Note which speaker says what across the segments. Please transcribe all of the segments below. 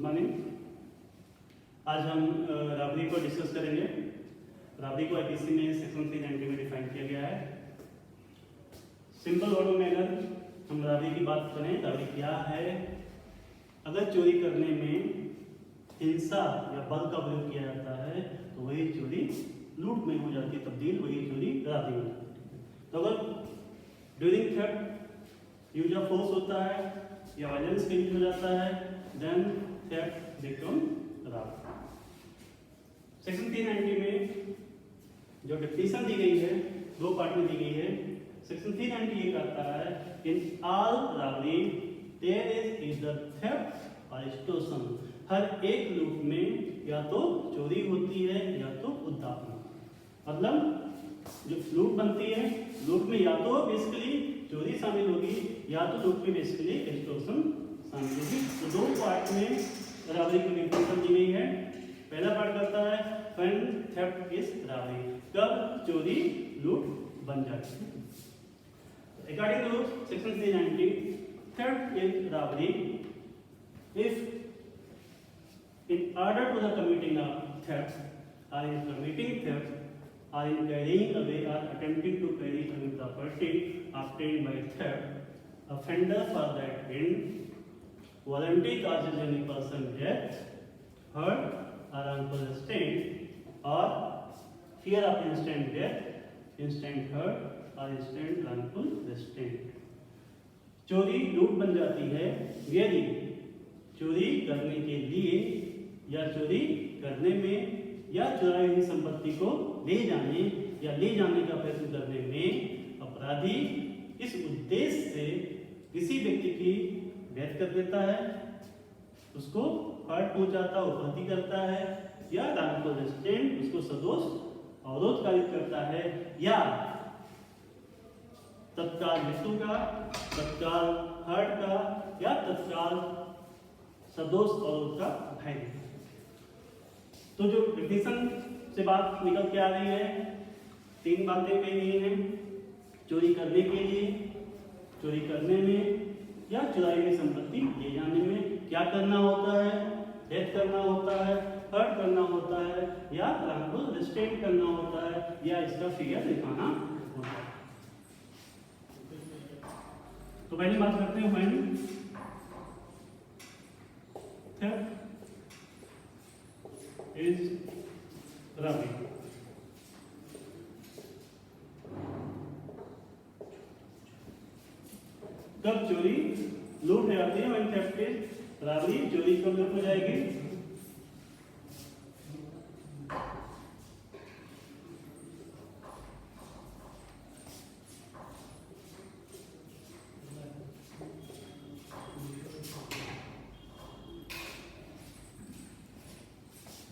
Speaker 1: Morning. आज हम राबरी को डिस्कस करेंगे। राबरी को आईपीसी में सेक्शन 390 में डिफाइन किया गया है। सिंपल वर्डों में अगर हम राबरी की बात करें, राबरी क्या है? अगर चोरी करने में हिंसा या बल का प्रयोग किया जाता है तो वही चोरी लूट में हो जाती है तब्दील, वही चोरी राबरी में जाती है। तो अगर during theft use of force होता है या वायलेंस का यूज हो जाता है, देन थेफ्ट बिकम राबरी। सेक्शन 390 में जो डेफिनेशन दी गई है दो पार्ट में दी गई है। सेक्शन 390 ये कहता है in all robbery there is either theft और एक्सटॉर्शन। हर एक लूट में या तो चोरी होती है या तो उद्दापन। मतलब जो लूट बनती है, लूट में या तो बेसिकली चोरी शामिल होगी या तो लूट में बेसिकली एक्सटॉर्शन शामिल होगी। तो दो पार्ट में राबरी की डेफिनेशन दी गई है। पहला पार्ट कहता है व्हेन थेफ्ट इज राबरी, कब चोरी लूट बन जाती है। According to section 390 theft is robbery if in order to the committing of theft or in committing theft or in carrying away or attempting to carry away property obtained by theft, offender for that end voluntarily causes any person death, hurt or wrongful restraint or fear of instant death, instant hurt or instant wrongful restraint। चोरी लूट बन जाती है यदि चोरी करने के लिए या चोरी करने में या चुराई हुई संपत्ति को ले जाने या ले जाने का प्रयत्न करने में अपराधी इस उद्देश्य से किसी व्यक्ति की डेथ कर देता है, उसको हर्ट पहुंचाता है, उपहति करता है, या रांगफुल रेस्ट्रेंट उसको सदोष अवरोध कारित करता है, या तत्काल मृत्यु का, तत्काल हर्ट का या तत्काल सदोष अवरोध का भय देता है। तो जो डिफिनेशन से बात निकल के आ रही है, तीन बातें कही गई हैं। चोरी करने के लिए, चोरी करने में या चुराई हुई संपत्ति ले जाने में क्या करना होता है? डेथ करना होता है, हर्ट करना होता है, या रांगफुल रेस्ट्रेंट करना होता है, या इसका फिगर दिखाना होता है। तो पहली बात करते हैं व्हेन थेफ्ट इज राबरी। कब चोरी लूट हो जाती है? व्हेन थेफ्ट इज राबरी, चोरी कब लूट हो जाएगी?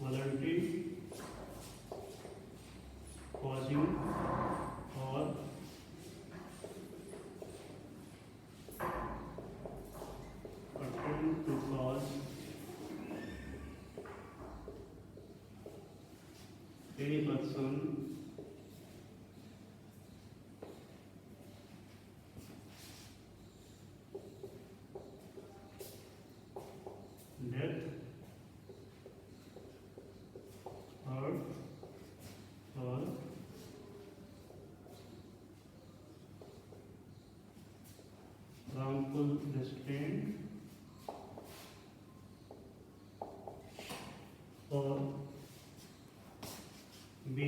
Speaker 1: वॉलंटरी कॉजिंग और attempt to cause any person death, hurt or wrongful restraint or B,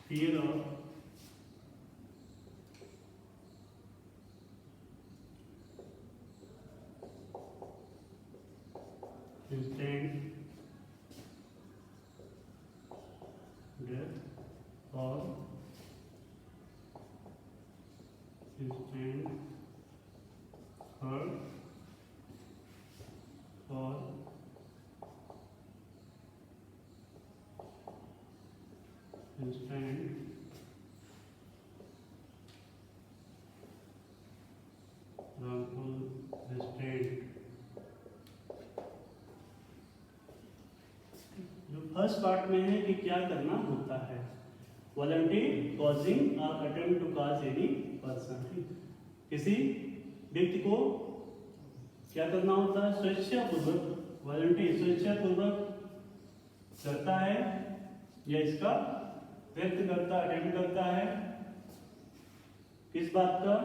Speaker 1: fear of instant death or instant hurt or instant wrongful restraint। जो फर्स्ट पार्ट में है कि क्या करना होता है, वॉलंटरी कॉजिंग और attempt to cause any person, किसी व्यक्ति को क्या करना होता है? स्वेच्छापूर्वक, वॉलंटरी, स्वेच्छापूर्वक करता है या इसका व्यक्त करता, अटेम्प्ट करता है किस बात का?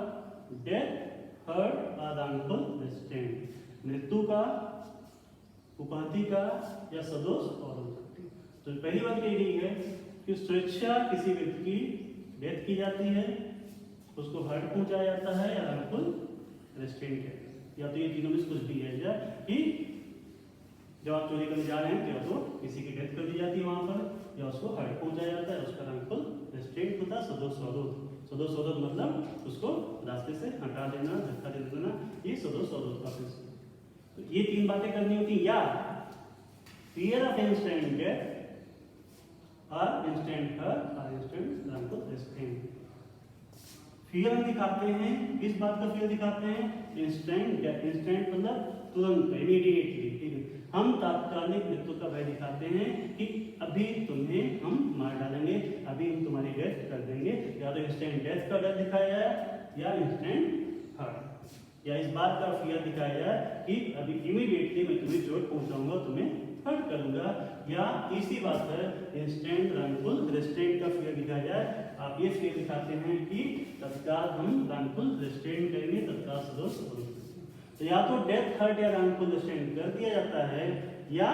Speaker 1: डेथ, हर्ट और रॉन्गफुल रेस्ट्रेंट, मृत्यु का, उपाधि का या सदोष अवरोध। तो पहली बात कही गई है कि स्वेच्छा किसी व्यक्ति की डेथ की जाती है, उसको हर्ट पहुंचाया जाता है या रॉन्गफुल रेस्ट्रेंट है, या तो ये तीनों में से कुछ भी है, या कि जब आप चोरी करने जा रहे हैं या तो किसी की डेथ कर दी जाती है वहां पर, या उसको हर्ट पहुंचाया जाता है, उसका रॉन्गफुल रेस्ट्रेंट होता है। सदोष अवरोध, सदोष अवरोध मतलब उसको रास्ते से हटा देना, धक्का दे देना, ये सदोष अवरोध का केस है। तो ये तीन बातें करनी होती हैं, या फियर ऑफ इंस्टेंट डेथ और इंस्टेंट हर्ट और इंस्टेंट रॉन्गफुल रेस्ट्रेंट। फियर हम दिखाते हैं, किस बात का फियर दिखाते हैं? इंस्टेंट डेथ, इंस्टेंट मतलब तुरंत, इमीडिएटली, ठीक है। हम तात्कालिक मृत्यु का भय दिखाते हैं कि अभी तुम्हें हम मार डालेंगे, अभी हम तुम्हारी डेथ कर देंगे, या तो इंस्टेंट डेथ का डर दिखाया जाए या इंस्टेंट हर्ट, या इस बात का फियर दिखाया जाए कि अभी इमीडिएटली मैं तुम्हें चोट पहुंचाऊंगा, तुम्हें हर्ट करूंगा, या तीसरी बात है इंस्टेंट रॉन्गफुल रेस्ट्रेंट का फियर दिखाया जाए। आप ये फियर दिखाते हैं कि तत्काल हम रॉन्गफुल रेस्ट्रेंट करेंगे, तत्काल सदोष अवरोध। तो या तो डेथ, हर्ट या रॉन्गफुल रेस्ट्रेंट कर दिया जाता है, या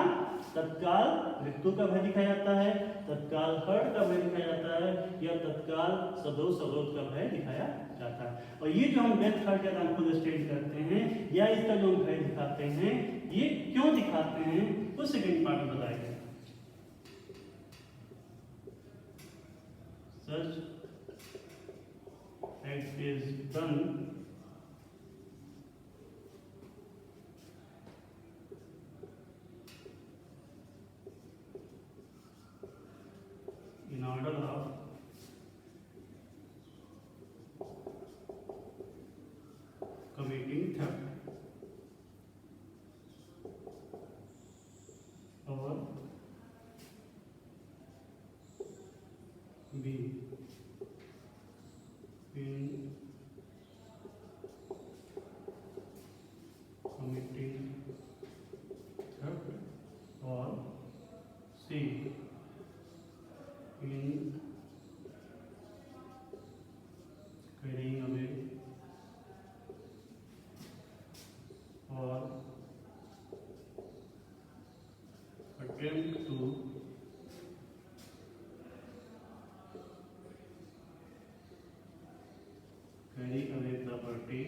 Speaker 1: तत्काल मृत्यु का भय दिखाया जाता है, तत्काल हर्ट का भय दिखाया जाता है, या तत्काल सदोष अवरोध का भय दिखाया जाता है। और ये जो हम डेथ, हर्ट या रॉन्गफुल रेस्ट्रेंट करते हैं, या इसका जो हम भय दिखाते हैं, ये क्यों दिखाते हैं, वो सेकंड पार्ट में बताया गया। Such act is done in order of committing theft or B in committing theft or C in carrying away or attempt to carry away property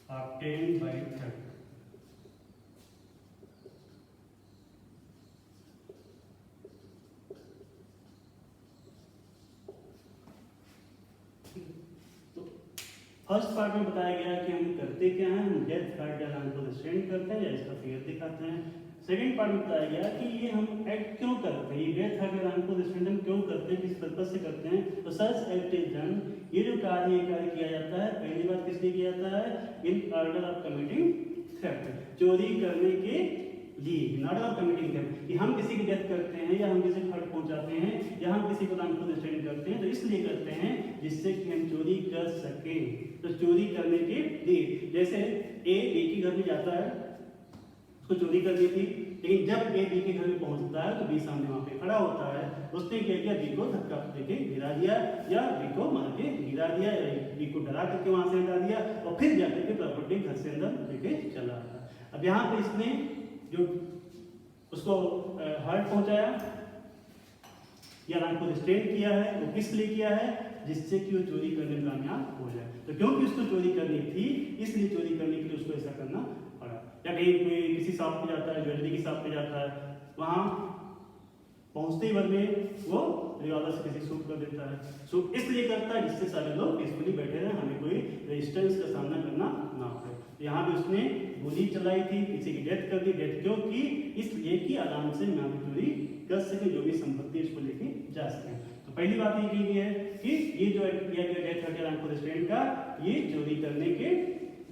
Speaker 1: obtained by theft. First part में बताया गया कि हम करते क्या हैं, हम डेथ, हर्ट या रॉन्गफुल रेस्ट्रेंट करते हैं या इसका फियर दिखाते हैं। सेकंड पार्ट में बताया गया कि ये हम एक्ट क्यों करते हैं, ये डेथ, हर्ट या रॉन्गफुल रेस्ट्रेंट हम क्यों करते हैं, किस पर्पस से करते हैं। तो सच एक्ट इज डन, ये जो कार्य किया जाता है, पहली बात किस लिए किया जाता है? In order of committing theft, चोरी करने के लिए, in order of committing theft, कि हम किसी की डेथ करते हैं या हम किसी को हर्ट पहुंचाते हैं या हम किसी को रॉन्गफुल रेस्ट्रेंट करते हैं, तो इसलिए करते हैं जिससे कि हम चोरी कर सकें। तो चोरी करने के लिए, जैसे ए बी के घर में जाता है, उसको चोरी करनी थी, लेकिन जब ए बी के घर में पहुंचता है तो बी सामने वहां पे खड़ा होता है, उसने क्या किया? बी को धक्का देके गिरा दिया, या बी को मार के गिरा दिया, या बी को डरा करके वहां से हटा दिया, और फिर जाकर के प्रॉपर्टी घर से अंदर लेके चला आया। अब यहाँ पे इसने जो उसको हर्ट पहुंचाया या रॉन्गफुल रेस्ट्रेंट किया है, वो किस लिए किया है? जिससे कि वो चोरी करने में कामयाब हो जाए। तो क्योंकि उसको चोरी करनी थी, इसलिए चोरी करने के लिए उसको ऐसा करना पड़ा। या कहीं कोई किसी शॉप पे जाता है, ज्वेलरी की शॉप पे जाता है, वहां पहुंचते ही भर में वो रिवॉल्वर से किसी शूट कर देता है। शूट इसलिए करता है जिससे सारे लोग पीसफुली बैठे रहे, हमें कोई रेजिस्टेंस का सामना करना ना पड़े। यहाँ भी उसने गोली चलाई थी, किसी की डेथ कर दी। डेथ क्यों की? इसलिए कि आराम से मैं चोरी कर सके, जो भी संपत्ति उसको लेके जा सके। तो पहली बात ये की गई है कि ये जो एक्ट किया गया डेथ, हर्ट या रॉन्गफुल रेस्ट्रेंट का, ये चोरी करने के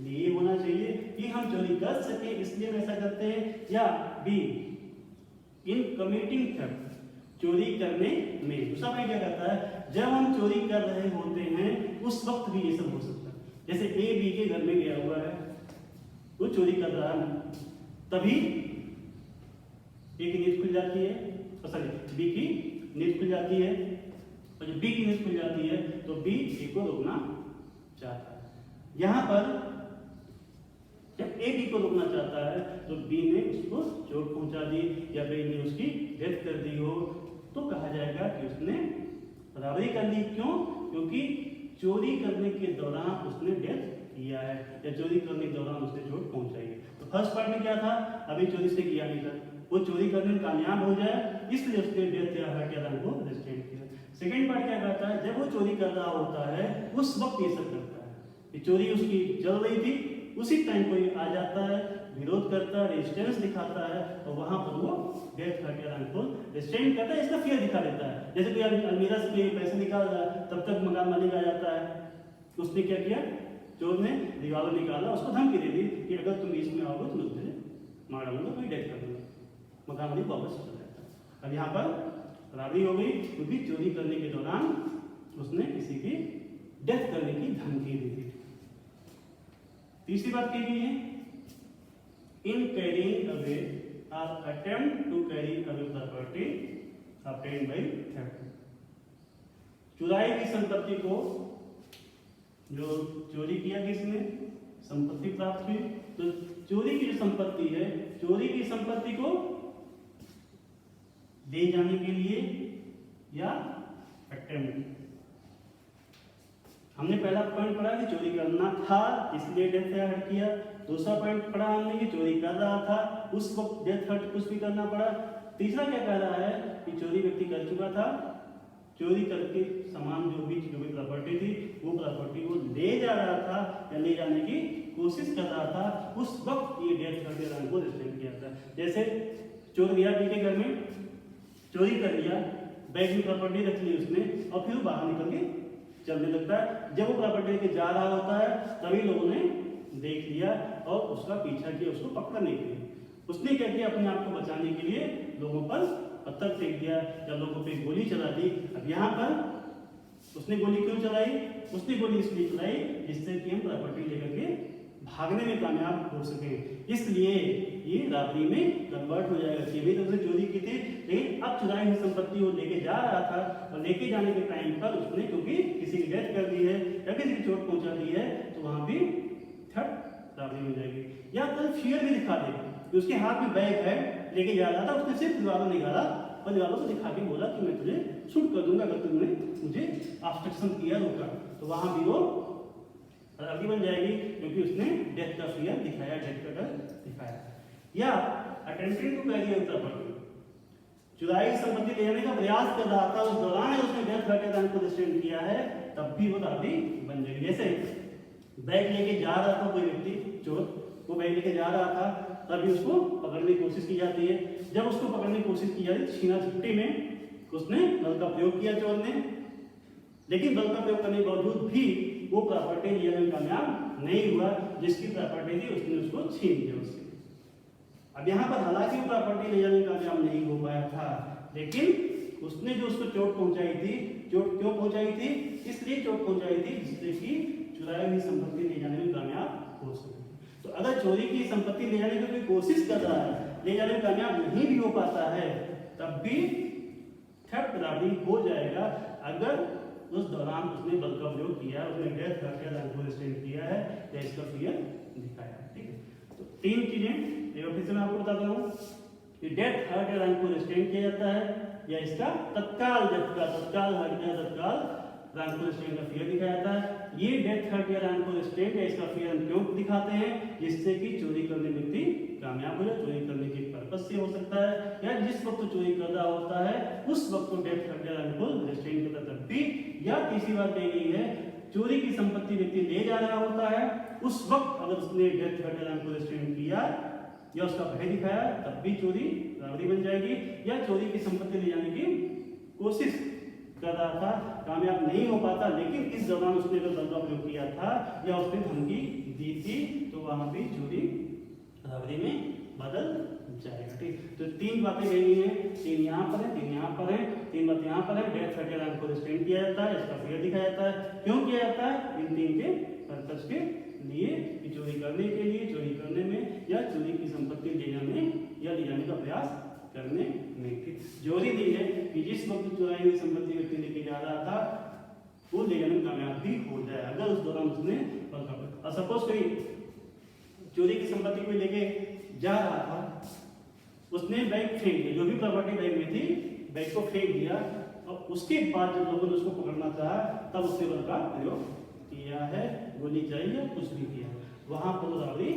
Speaker 1: लिए होना चाहिए कि हम चोरी कर सके, इसलिए हम ऐसा करते हैं। या बी इन कमिटिंग थेफ्ट, चोरी करने में। दूसरा भाई क्या करता है? जब हम चोरी कर रहे होते हैं उस वक्त भी ये सब हो सकता है। जैसे ए बी के घर में गया हुआ है, वो चोरी कर रहा है, तभी ए की नींद खुल जाती है, सॉरी बी की नींद खुल जाती है, और जब बी की नींद खुल जाती है तो बी ए को रोकना चाहता है। यहां पर जब ए बी को रोकना चाहता है तो बी ने उसको चोट पहुंचा दी या बी ने उसकी डेथ कर दी हो, तो कहा जाएगा कि उसने बराबरी कर ली। क्यों? क्योंकि चोरी करने के दौरान उसने डेथ किया है या चोरी करने के दौरान उसने चोट पहुंचाई है। तो फर्स्ट पार्ट में क्या था, अभी चोरी से किया नहीं था, वो चोरी करने में कामयाब हो जाए इसलिए उसने डेथ या हर्ट या रन को रिस्ट्रेन किया। सेकेंड पार्ट क्या कहता है, जब वो चोरी कर रहा होता है उस वक्त ये सब करता है कि चोरी उसकी चल रही थी, उसी टाइम कोई आ जाता है, विरोध करता है, रेजिस्टेंस दिखाता है, और वहां पर वो डेथ हर्ट या रन को रिस्ट्रेन करता है, इसका फियर दिखा देता है। जैसे कोई अलमीरा से कोई पैसे निकाल रहा है, तब तक मकान मालिक आ जाता है, उसने क्या किया, चोर ने रिवॉल्वर निकाला, उसको धमकी दे दी कि अगर तुम बीच में आओगे तो मैं तुझे मार डालूंगा, कोई डेथ कर दूंगा, मकान मालिक वापस चला जाता है। अब यहाँ पर बराबरी हो गई क्योंकि चोरी करने के दौरान उसने किसी की डेथ करने की धमकी दी थी। तीसरी बात कही गई है, in carrying away or attempt to carry away property obtained by theft। चुराई की संपत्ति को, जो चोरी किया किसने, संपत्ति प्राप्त हुई, तो चोरी की जो संपत्ति है, चोरी की संपत्ति को ले जाने के लिए या अटेम्प्ट। हमने पहला पॉइंट पढ़ा कि चोरी करना था इसलिए डेथ या हर्ट किया। दूसरा पॉइंट पढ़ा हमने कि चोरी कर रहा था उस वक्त डेथ हर्ट कुछ भी करना पड़ा। तीसरा क्या कह रहा है कि चोरी व्यक्ति कर चुका था, चोरी करके सामान जो भी प्रॉपर्टी थी वो प्रॉपर्टी वो ले जा रहा था या ले जाने की कोशिश कर रहा था, उस वक्त ये डेथ हर्ट या रन को रिस्ट्रेन किया था। जैसे चोर गया बी के घर में, चोरी कर लिया, बैग में प्रॉपर्टी रख ली उसने और फिर बाहर निकल के चलने लगता है। जब वो प्रॉपर्टी लेके जा रहा होता है तभी लोगों ने देख लिया और उसका पीछा किया उसको पकड़ने के लिए। उसने क्या किया, अपने आप को बचाने के लिए लोगों पर पत्थर फेंक दिया या लोगों पे गोली चला दी। अब यहाँ पर उसने गोली क्यों चलाई, उसने गोली इसलिए चलाई जिससे कि हम प्रॉपर्टी लेकर के भागने में कामयाब हो सके, इसलिए ये रॉबरी में कन्वर्ट हो जाएगा। ये भी तो उसने चोरी की थी लेकिन अब चुराई हुई संपत्ति वो लेके जा रहा था और लेके जाने के टाइम पर उसने क्योंकि किसी की डेथ कर दी है या किसी की चोट पहुंचा दी है तो वहां भी थर्ड रॉबरी हो जाएगी। या तो फियर भी दिखा दे कि उसके हाथ में बैग है, लेके जा रहा था, उसने सिर्फ दीवारों निकाला और दीवारों को दिखा के बोला कि मैं तुझे शूट कर दूंगा अगर तुमने मुझे ऑब्स्ट्रक्शन किया रोका, तो वहां भी वो रॉबरी बन जाएगी क्योंकि उसने डेथ का फियर दिखाया, डेथ का डर दिखाया। या attempting to carry away property, चुराई संपत्ति ले जाने का प्रयास कर रहा था, उस दौरान उसने डेथ का को रिस्ट्रेन किया है, तब भी वो रॉबरी बन जाएगी। जैसे बैग लेके जा रहा था कोई व्यक्ति, चोर वो बैग लेके जा रहा था, तभी उसको पकड़ने की कोशिश की जाती है। जब उसको पकड़ने की कोशिश की जाती है छीना झपटी में उसने बल का प्रयोग किया चोर ने, लेकिन बल का प्रयोग करने के बावजूद भी वो प्रॉपर्टी लेने में कामयाब नहीं हुआ, जिसकी प्रॉपर्टी थी उसने उसको छीन लिया उससे। अब यहाँ पर हालांकि वो प्रॉपर्टी ले जाने में कामयाब नहीं हो पाया था, लेकिन उसने जो उसको चोट पहुंचाई थी, चोट क्यों पहुंचाई थी, इसलिए चोट पहुंचाई थी जिससे कि चुराई हुई संपत्ति ले जाने में कामयाब हो सके। तो अगर चोरी की संपत्ति ले जाने की कोई कोशिश कर रहा है, ले जाने में कामयाब नहीं भी हो पाता है, तब भी थेफ्ट रॉबरी हो जाएगा अगर उस दौरान उसने बल का प्रयोग किया, उसने डेथ करके रन रिस्ट्रेन किया है या इसका फियर दिखाया। ठीक है, तो तीन चीजें एक फिर से मैं आपको बताता हूँ कि डेथ हर्ट या रन को रिस्ट्रेन किया जाता है या इसका तत्काल डेथ का तत्काल हर्ट या तत्काल रन को रिस्ट्रेन का फियर दिखाया जाता है। ये डेथ हर्ट या रन को रिस्ट्रेन या इसका फियर हम क्यों दिखाते हैं, जिससे कि चोरी करने व्यक्ति कामयाब हो जाए। चोरी करने के पर्पस से हो सकता है या जिस वक्त चोरी कर रहा होता है उस वक्त तो डेथ हर्ट या रन को रिस्ट्रेन करता तब भी। या तीसरी बात कही गई है, चोरी की संपत्ति व्यक्ति ले जा रहा होता है, उस वक्त अगर उसने डेथ हर्ट या रन को रिस्ट्रेन किया या उसका भय दिखाया तब भी चोरी रॉबरी बन जाएगी। या चोरी की संपत्ति ले जाने की कोशिश कर रहा था, कामयाब नहीं हो पाता, लेकिन इस दौरान उसने अगर बल का प्रयोग किया था या उसने धमकी दी थी तो वहां भी चोरी रॉबरी में बदल जाएगा। ठीक, तो तीन बातें कही हैं, तीन यहाँ पर है, तीन यहाँ पर है, तीन बातें यहाँ पर है। डेथ फैक्टर को रिस्ट्रेंट किया जाता है, इसका फिगर दिखाया जाता है। क्यों किया जाता है? इन तीन के पर्पस के लिए, कि चोरी करने के लिए, चोरी करने में, या चोरी की संपत्ति ले जाने या ले जाने का प्रयास करने में। ठीक, जरूरी है कि जिस वक्त चुराई हुई संपत्ति व्यक्ति लेके जा रहा था वो ले जाने में कामयाब भी हो जाए, अगर उस दौरान उसने और सपोज कोई चोरी की संपत्ति को लेके जा रहा था, उसने बैग फेंक दिया, जो भी प्रॉपर्टी बैग में थी बैग को फेंक दिया, और उसके बाद जब लोगों ने उसको पकड़ना चाहा तब उसने बल का प्रयोग किया है, गोली चलाई या कुछ भी किया, वहां पर रावड़ी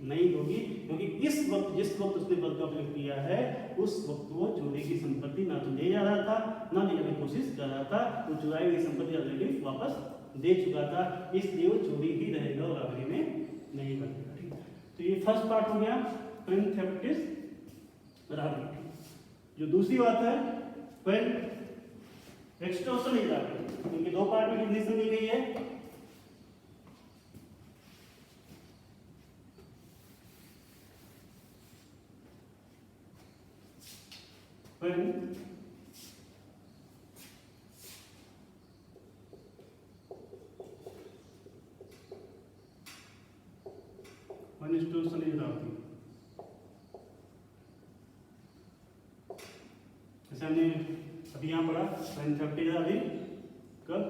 Speaker 1: नहीं होगी, क्योंकि इस वक्त जिस वक्त उसने बल का प्रयोग किया है उस वक्त वो चोरी की संपत्ति ना तो ले जा रहा था ना ले जाने की कोशिश कर रहा था, वो चुराई हुई संपत्ति ऑलरेडी वापस दे चुका था, इसलिए वो चोरी ही रहेगा और रावड़ी में नहीं बनेगा। ठीक, तो ये फर्स्ट पार्ट हो गया, व्हेन थेफ्ट इज रॉबरी। जो दूसरी बात है व्हेन एक्सटॉर्शन इज रॉबरी, क्योंकि दो पार्ट में डिफिनेशन दी गई है। When extortion is robbery, जैसे हमने अभी यहाँ पढ़ा when theft is robbery, कब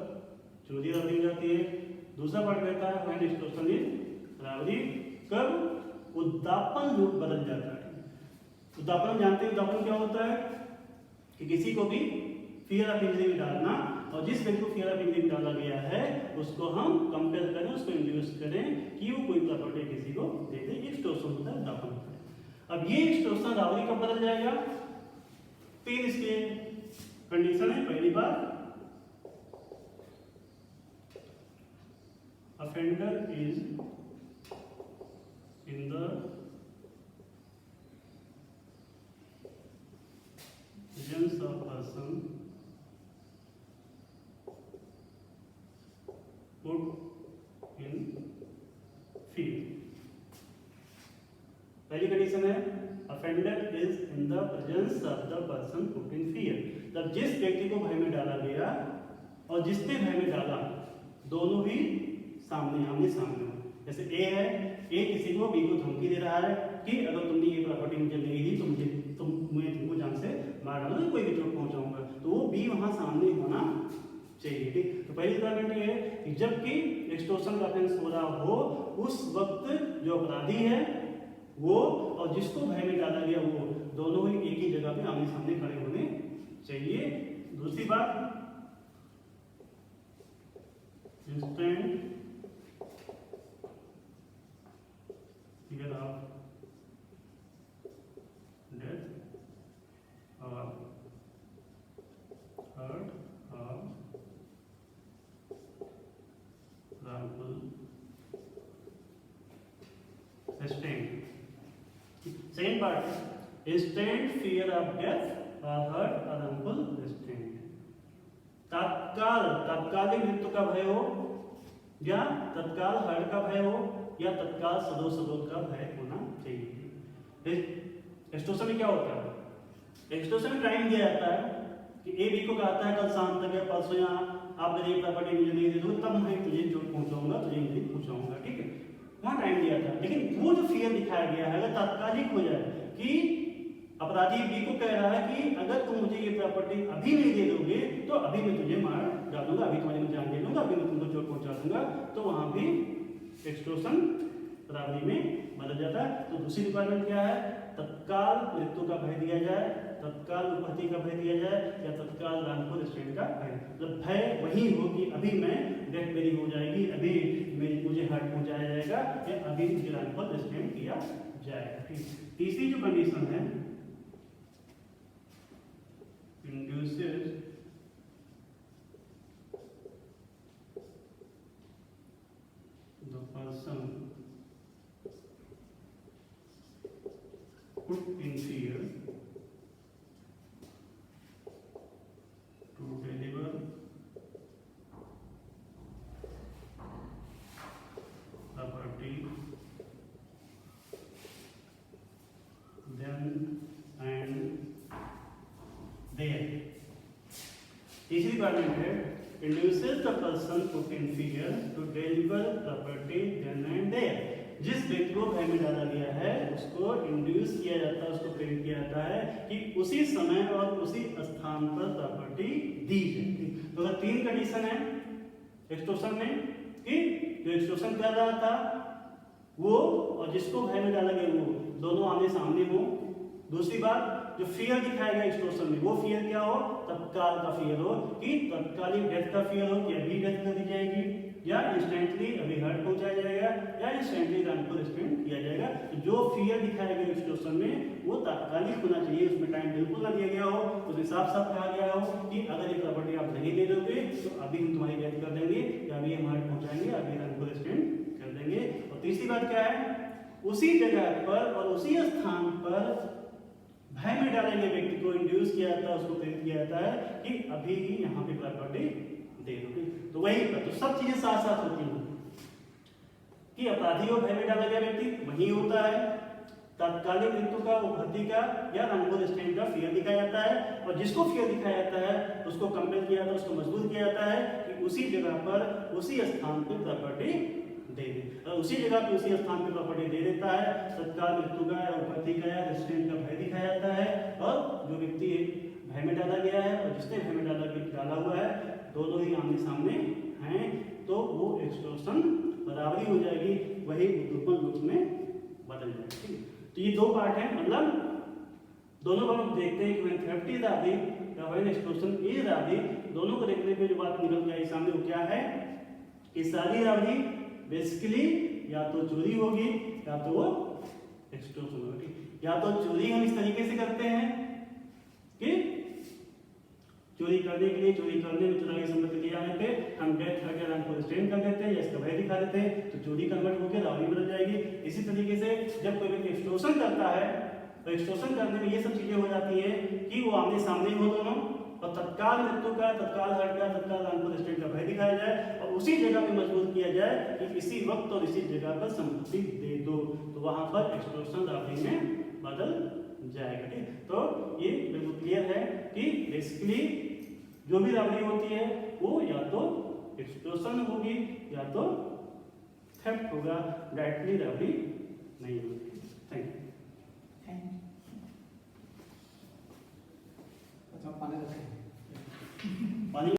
Speaker 1: चोरी रॉबरी हो जाती है। दूसरा पार्ट कहता है when extortion is robbery, कब उद्दापन रूप बदल जाता है। उद्दापन जानते हैं, उद्दापन क्या होता है कि किसी को भी फियर ऑफ इंजरी में डालना, और जिस व्यक्ति को फियर ऑफ इंजरी में डाला गया है उसको हम कंपेयर करें, उसको इंड्यूस करें कि वो कोई प्रॉपर्टी किसी को दे दे, एक्सटॉर्शन होता है, उद्दापन होता है। अब ये एक्सटॉर्शन रॉबरी कब बदल जाएगा? तीन इसके कंडीशन है। पहली बात, offender is in the presence of person put in fear। पहली कंडीशन है offender is in the presence of the person put in fear, जब जिस व्यक्ति को भय में डाला गया और जिसने भय में डाला दोनों ही सामने आमने सामने हो। जैसे ए है, ए किसी को बी को धमकी दे रहा है कि अगर तुमने ये प्रॉपर्टी मुझे ले ली तो मैं तुमको जान से मार डालूंगा, कोई भी चोट पहुंचाऊंगा, तो वो बी वहां सामने होना चाहिए। ठीक, तो पहली रिक्वायरमेंट ये है कि जबकि एक्सटॉर्शन का ऑफेंस हो रहा हो उस वक्त जो अपराधी है वो और जिसको भय में डाला गया वो दोनों ही एक ही जगह पे आमने सामने खड़े होने चाहिए। दूसरी बात, instant fear of death or hurt or harmful restraint। Second part, instant fear of death or hurt or harmful restraint। तात्कालिक मृत्यु का भय हो या तत्काल हर्ट का भय हो या तत्काल सदोष का भय होना चाहिए। एक्सटॉर्शन में क्या होता है? एक्सटॉर्शन में टाइम दिया जाता है कि ए बी को कहता है कल शाम तक या परसों यहाँ आप मेरी प्रॉपर्टी मुझे नहीं दे दोगे तब मैं तुझे चोट पहुंचाऊंगा, तुझे इंजरी पहुंचाऊंगा। ठीक है, वहाँ टाइम दिया था। लेकिन वो जो फियर दिखाया गया है अगर तात्कालिक हो जाए कि अपराधी बी को कह रहा है कि अगर तुम मुझे ये प्रॉपर्टी अभी नहीं दे दोगे तो अभी मैं तुझे मार डालूंगा, अभी तुम्हारी मैं जान दे दूंगा, अभी मैं तुमको चोट पहुंचा दूंगा, तो वहां भी एक्सटॉर्शन रॉबरी में बदल जाता है। तो दूसरी रिक्वायरमेंट क्या है? तत्काल मृत्यु का भय दिया जाए, तत्काल उपहति का भय दिया जाए या तत्काल रानपुर रेस्टोरेंट का भय। मतलब भय वही हो कि अभी मैं डेथ मेरी हो जाएगी, अभी मुझे हर्ट पहुंचाया जाएगा या अभी मुझे रानपुर रेस्टोरेंट किया जाएगा। तीसरी जो कंडीशन है, induces the person put in fear to deliver property तीसरी पार्टमेंट है induces the person put in fear to deliver property then and there। जिस व्यक्ति को भय में डाला गया है उसको इंड्यूस किया जाता है, उसको प्रेरित किया जाता है कि उसी समय और उसी स्थान पर प्रॉपर्टी दी जाए। तो अगर तीन कंडीशन है एक्सटॉर्शन में कि जो एक्सटॉर्शन कर रहा था वो और जिसको भय में डाला गया वो दोनों आमने सामने हो। दूसरी बात जो फियर दिखाएगा एक्सटॉर्शन में वो फियर क्या हो, तत्काल का फियर हो कि तत्कालिक डेथ का फियर हो कि अभी डेथ कर दी जाएगी या इंस्टेंटली अभी हर्ट पहुंचाया जाएगा या इंस्टेंटली रनफुल एक्सटेंड किया जाएगा। तो जो फियर दिखाएगा एक्सटॉर्शन में वो तात्कालिक होना चाहिए, उसमें टाइम बिल्कुल ना दिया गया हो, उसमें साफ साफ कहा गया हो कि अगर ये प्रॉपर्टी आप नहीं दे दोगे तो अभी हम तुम्हारी डेथ कर देंगे या अभी हम हर्ट पहुंचाएंगे, अभी रनफुल एक्सटेंड कर देंगे। और तीसरी बात क्या है, उसी जगह पर और उसी स्थान पर भय में डाले गए व्यक्ति को इंड्यूस किया जाता है, उसको प्रेरित किया जाता है कि अभी ही यहाँ पे प्रॉपर्टी दे दोगे। तो वही तो सब चीजें साथ साथ होती हैं कि अपराधी को भय में डाला गया व्यक्ति वही होता है, तात्कालिक मृत्यु का उपलब्धि का या रनफुल एक्सटेंड का फियर दिखाया जाता है और जिसको फियर दिखाया जाता है उसको कंपेल किया जाता है, उसको मजबूर किया जाता है कि उसी जगह पर उसी स्थान पर प्रॉपर्टी दे दे। और उसी जगह पे उसी स्थान पे प्रॉपर्टी दे देता है, तत्काल मृत्यु का या उपलब्धि का या रेस्टेंट का भय दिखाया जाता है। और जो व्यक्ति भय में डाला गया है और जिसने भय में डाला हुआ है दोनों ही आमने सामने हैं तो वो एक्सटॉर्शन बराबरी हो जाएगी, वही उपद्रव रूप में बदल जाएगी। तो ये दो पार्ट है, मतलब दोनों को हम देखते हैं कि व्हेन थेफ्ट इज राबरी या व्हेन एक्सटॉर्शन इज राबरी, दोनों को देखने पे जो बात निकल के आई सामने वो क्या है कि सारी राबरी बेसिकली या तो चोरी होगी या तो वो एक्सटॉर्शन होगी। या तो चोरी हम इस तरीके से करते हैं कि चोरी करने के लिए चोरी करने में चुरा के संपत्ति ले आने पे हम डेथ हर्ट या रनफुल एक्सटेंड कर देते हैं या इसका भय दिखा देते हैं तो चोरी कन्वर्ट होकर राबरी बदल जाएगी। इसी तरीके से जब कोई व्यक्ति एक्सटॉर्शन करता है तो एक्सटॉर्शन करने में ये सब चीजें हो जाती है कि वो आमने सामने हो दोनों और तत्काल मृत्यु का, तत्काल हर्ट का, तत्काल रनफुल एक्सटेंड का भय दिखाया जाए और उसी जगह पे मजबूर किया जाए कि इसी वक्त और इसी जगह पर संपत्ति दे दो, तो वहां पर एक्सटॉर्शन राबरी में बदल जाएगा। ठीक, तो ये बिल्कुल क्लियर है कि बेसिकली जो भी राबरी होती है वो या तो एक्सटॉर्शन होगी या तो थेफ्ट होगा, डायरेक्टली राबरी नहीं होगी। Thank you.
Speaker 2: अच्छा पानी रखें।